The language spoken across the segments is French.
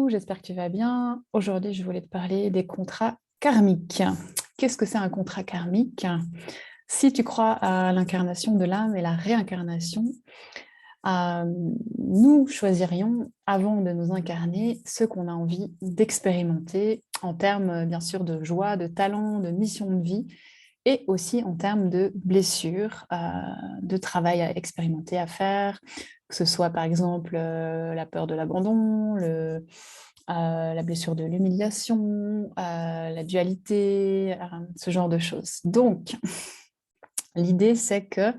J'espère que tu vas bien. Aujourd'hui, je voulais te parler des contrats karmiques. Qu'est-ce que c'est un contrat karmique? Si tu crois à l'incarnation de l'âme et la réincarnation, euh, nous choisirions, avant de nous incarner, ce qu'on a envie d'expérimenter en termes, bien sûr, de joie, de talent, de mission de vie, et aussi en termes de blessures, de travail à expérimenter, à faire, que ce soit par exemple la peur de l'abandon, la blessure de l'humiliation, la dualité, ce genre de choses. Donc, l'idée, c'est que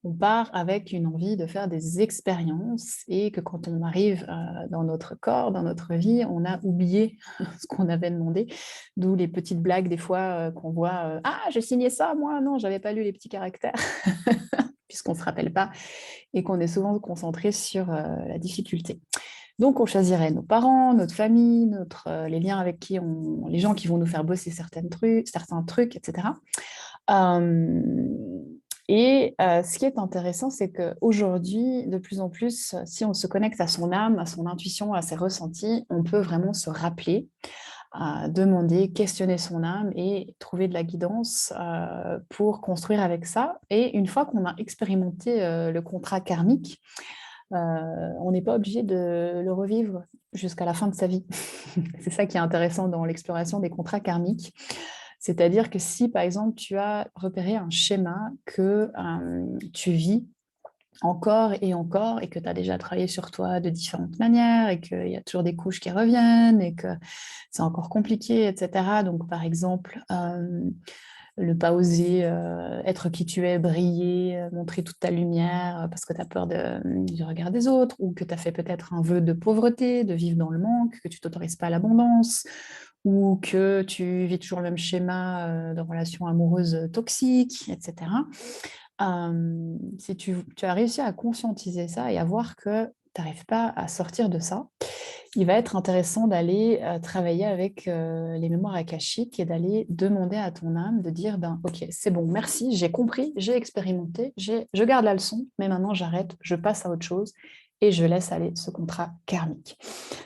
on part avec une envie de faire des expériences et que quand on arrive dans notre corps, dans notre vie, on a oublié ce qu'on avait demandé. D'où les petites blagues des fois qu'on voit Ah, j'ai signé ça, moi, non, j'avais pas lu les petits caractères, puisqu'on ne se rappelle pas et qu'on est souvent concentré sur la difficulté. Donc, on choisirait nos parents, notre famille, les liens avec les gens qui vont nous faire bosser certains trucs, etc. Ce qui est intéressant, c'est qu'aujourd'hui, de plus en plus, si on se connecte à son âme, à son intuition, à ses ressentis, on peut vraiment se rappeler, demander, questionner son âme et trouver de la guidance pour construire avec ça. Et une fois qu'on a expérimenté le contrat karmique, on n'est pas obligé de le revivre jusqu'à la fin de sa vie. C'est ça qui est intéressant dans l'exploration des contrats karmiques. C'est-à-dire que si, par exemple, tu as repéré un schéma que tu vis encore et que tu as déjà travaillé sur toi de différentes manières et qu'il y a toujours des couches qui reviennent et que c'est encore compliqué, etc. Donc, par exemple, ne pas oser être qui tu es, briller, montrer toute ta lumière parce que tu as peur du regard des autres ou que tu as fait peut-être un vœu de pauvreté, de vivre dans le manque, que tu t'autorises pas à l'abondance ou que tu vis toujours le même schéma de relations amoureuses toxiques, etc. Si tu as réussi à conscientiser ça et à voir que tu n'arrives pas à sortir de ça, il va être intéressant d'aller travailler avec les mémoires akashiques et d'aller demander à ton âme de dire ben, ok, c'est bon, merci, j'ai compris, j'ai expérimenté, je garde la leçon, mais maintenant j'arrête, je passe à autre chose et je laisse aller ce contrat karmique.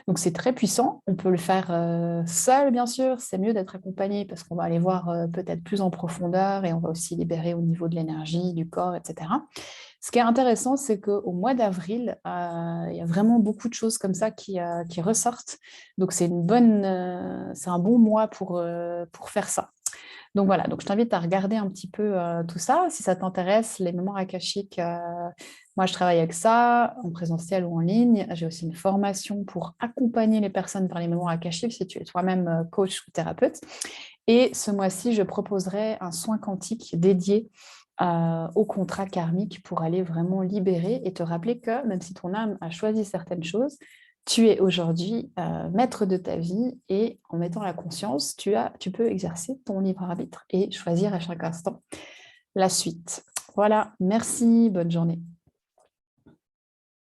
Donc c'est très puissant, on peut le faire seul bien sûr, c'est mieux d'être accompagné parce qu'on va aller voir peut-être plus en profondeur et on va aussi libérer au niveau de l'énergie, du corps, etc. Ce qui est intéressant, c'est qu'au mois d'avril, il y a vraiment beaucoup de choses comme ça qui ressortent. Donc, c'est un bon mois pour faire ça. Donc, voilà, donc, je t'invite à regarder un petit peu tout ça. Si ça t'intéresse, les mémoires akashiques, moi, je travaille avec ça en présentiel ou en ligne. J'ai aussi une formation pour accompagner les personnes par les mémoires akashiques si tu es toi-même coach ou thérapeute. Et ce mois-ci, je proposerai un soin quantique dédié au contrat karmique pour aller vraiment libérer et te rappeler que même si ton âme a choisi certaines choses, tu es aujourd'hui maître de ta vie et en mettant la conscience, tu peux exercer ton libre arbitre et choisir à chaque instant la suite. Voilà, merci, bonne journée.